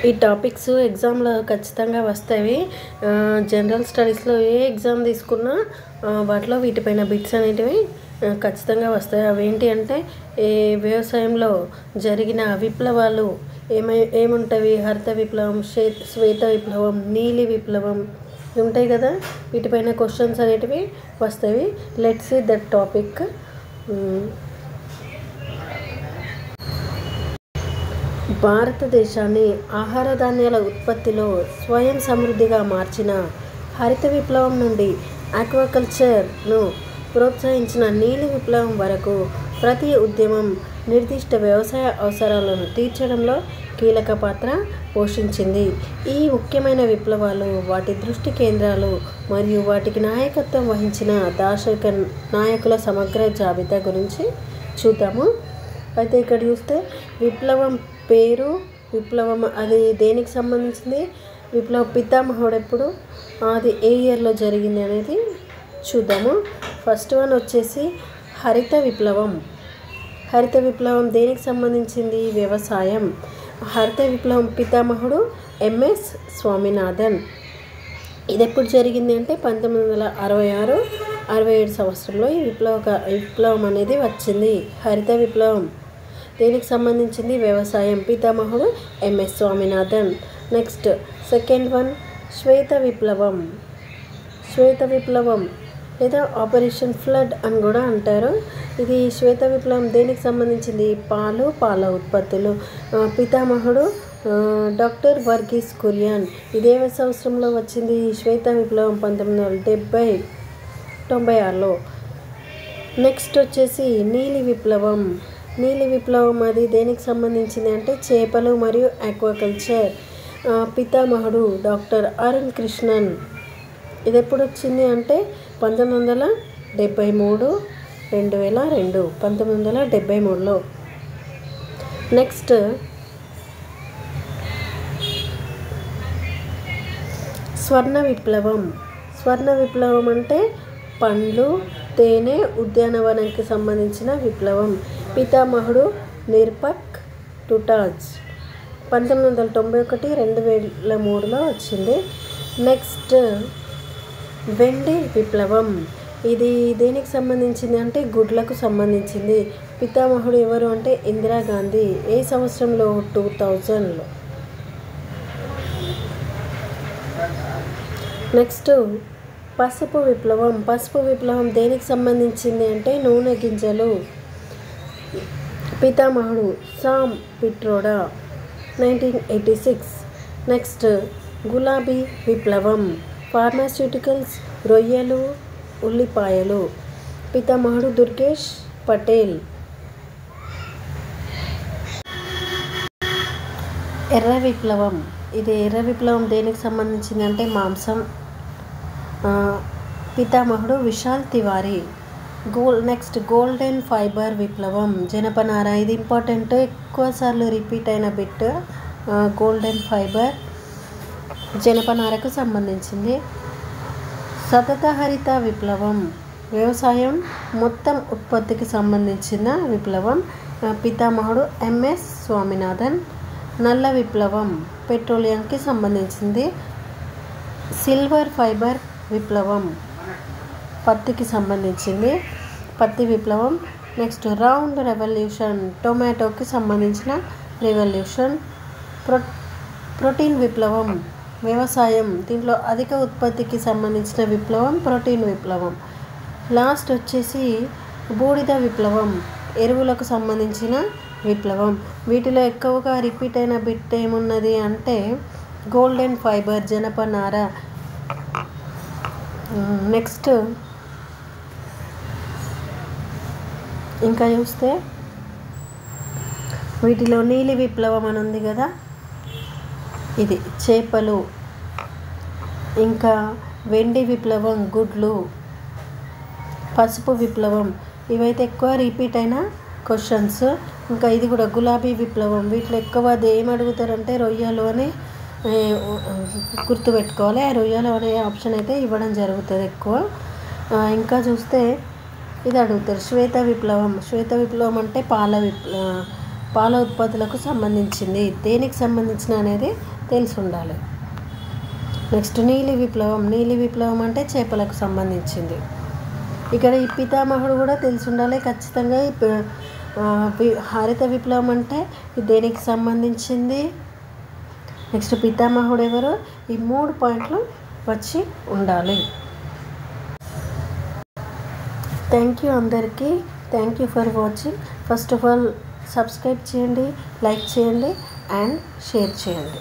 ఈ టాపిక్స్ ఎగ్జామ్లో ఖచ్చితంగా వస్తాయి. జనరల్ స్టడీస్లో ఏ ఎగ్జామ్ తీసుకున్నా వాటిలో వీటిపైన బిట్స్ అనేటివి ఖచ్చితంగా వస్తాయి. అవేంటి అంటే వ్యవసాయంలో జరిగిన విప్లవాలు ఏముంటవి, హరిత విప్లవం, శ్వేత విప్లవం, నీలి విప్లవం ఉంటాయి కదా, వీటిపైన క్వశ్చన్స్ అనేటివి వస్తాయి. Let's see that topic. భారతదేశాన్ని ఆహార ధాన్యాల ఉత్పత్తిలో స్వయం సమృద్ధిగా మార్చిన హరిత విప్లవం నుండి ఆక్వాకల్చర్ను ప్రోత్సహించిన నీలి విప్లవం వరకు ప్రతి ఉద్యమం నిర్దిష్ట వ్యవసాయ అవసరాలను తీర్చడంలో కీలక పాత్ర పోషించింది. ఈ ముఖ్యమైన విప్లవాలు, వాటి దృష్టి కేంద్రాలు మరియు వాటికి నాయకత్వం వహించిన దార్శనిక నాయకుల సమగ్ర జాబితా గురించి చూద్దాము. అయితే ఇక్కడ చూస్తే విప్లవం పేరు, విప్లవం అది దేనికి సంబంధించింది, విప్లవ పితామహుడు ఎప్పుడు, అది ఏ ఇయర్లో జరిగింది అనేది చూద్దాము. ఫస్ట్ వన్ వచ్చేసి హరిత విప్లవం. హరిత విప్లవం దేనికి సంబంధించింది, వ్యవసాయం. హరిత విప్లవం పితామహుడు ఎంఎస్ స్వామినాథన్. ఇది ఎప్పుడు జరిగింది అంటే 1966-67 సంవత్సరంలో ఈ విప్లవం అనేది వచ్చింది. హరిత విప్లవం దేనికి సంబంధించింది, వ్యవసాయం. పితామహుడు MS Swaminathan. Next second one శ్వేత విప్లవం. శ్వేత విప్లవం లేదా ఆపరేషన్ ఫ్లడ్ అని కూడా అంటారు. ఇది శ్వేత విప్లవం దేనికి సంబంధించింది, పాలు, పాల ఉత్పత్తులు. పితామహుడు డాక్టర్ వర్గీస్ కురియన్. ఇదే సంవత్సరంలో వచ్చింది శ్వేత విప్లవం, 1996లో. నెక్స్ట్ వచ్చేసి నీలి విప్లవం. నీలి విప్లవం అది దేనికి సంబంధించింది అంటే చేపలు మరియు ఆక్వాకల్చర్. పితామహుడు డాక్టర్ అరుణ్ కృష్ణన్. ఇది ఎప్పుడు వచ్చింది అంటే 1973, 2002, 1973లో. నెక్స్ట్ స్వర్ణ విప్లవం. స్వర్ణ విప్లవం అంటే పండ్లు, తేనె, ఉద్యానవనానికి సంబంధించిన విప్లవం. పితామహుడు నిర్పక్ టుటాజ్. 1991, 2003లో వచ్చింది. నెక్స్ట్ వెండి విప్లవం. ఇది దేనికి సంబంధించింది అంటే గుడ్లకు సంబంధించింది. పితామహుడు ఎవరు అంటే ఇందిరాగాంధీ. ఏ సంవత్సరంలో, 2000లో. నెక్స్ట్ పసుపు విప్లవం. పసుపు విప్లవం దేనికి సంబంధించింది అంటే నూనె గింజలు. పితామహుడు సామ్ పిట్రోడా, 1986. నెక్స్ట్ గులాబీ విప్లవం. ఫార్మాస్యూటికల్స్, రొయ్యలు, ఉల్లిపాయలు. పితామహుడు దుర్గేష్ పటేల్. ఎర్ర విప్లవం. ఇది ఎర్ర విప్లవం దేనికి సంబంధించింది అంటే మాంసం. పితామహుడు Vishal Tiwari. Next golden fibre విప్లవం. జనపనార. ఇది ఇంపార్టెంట్, ఎక్కువసార్లు రిపీట్ అయిన బిట్. గోల్డెన్ ఫైబర్ జనపనారకు సంబంధించింది. సతత హరిత విప్లవం. వ్యవసాయం మొత్తం ఉత్పత్తికి సంబంధించిన విప్లవం. పితామహుడు ఎంఎస్ స్వామినాథన్. నల్ల విప్లవం పెట్రోలియంకి సంబంధించింది. సిల్వర్ ఫైబర్ విప్లవం పత్తికి సంబంధించింది, పత్తి విప్లవం. నెక్స్ట్ రౌండ్ రెవల్యూషన్ టొమాటోకి సంబంధించిన రెవల్యూషన్. ప్రోటీన్ విప్లవం వ్యవసాయం, దీంట్లో అధిక ఉత్పత్తికి సంబంధించిన విప్లవం ప్రోటీన్ విప్లవం. లాస్ట్ వచ్చేసి బూడిద విప్లవం, ఎరువులకు సంబంధించిన విప్లవం. వీటిలో ఎక్కువగా రిపీట్ అయిన బిట్ ఏమున్నది అంటే గోల్డెన్ ఫైబర్ జనపనార. నెక్స్ట్ ఇంకా చూస్తే వీటిలో నీలి విప్లవం అని ఉంది కదా, ఇది చేపలు. ఇంకా వెండి విప్లవం గుడ్లు. పసుపు విప్లవం ఇవైతే ఎక్కువ రిపీట్ అయిన క్వశ్చన్స్. ఇంకా ఇది కూడా గులాబీ విప్లవం. వీటిలో ఎక్కువ ఏం అడుగుతారంటే రొయ్యలు అని గుర్తుపెట్టుకోవాలి. ఆ రొయ్యలు అనే ఆప్షన్ అయితే ఇవ్వడం జరుగుతుంది ఎక్కువ. ఇంకా చూస్తే ఇది అడుగుతారు శ్వేత విప్లవం. శ్వేత విప్లవం అంటే పాల ఉత్పత్తులకు సంబంధించింది. దేనికి సంబంధించిన అనేది తెలిసి ఉండాలి. నెక్స్ట్ నీలి విప్లవం. నీలి విప్లవం అంటే చేపలకు సంబంధించింది. ఇక్కడ ఈ పితామహుడు కూడా తెలిసి ఉండాలి ఖచ్చితంగా. హరిత విప్లవం అంటే దేనికి సంబంధించింది, నెక్స్ట్ పితామహుడు ఎవరు, ఈ 3 పాయింట్లు వచ్చి ఉండాలి. థ్యాంక్ యూ అందరికీ. Thank you for watching. First of all subscribe చేయండి, లైక్ చేయండి అండ్ షేర్ చేయండి.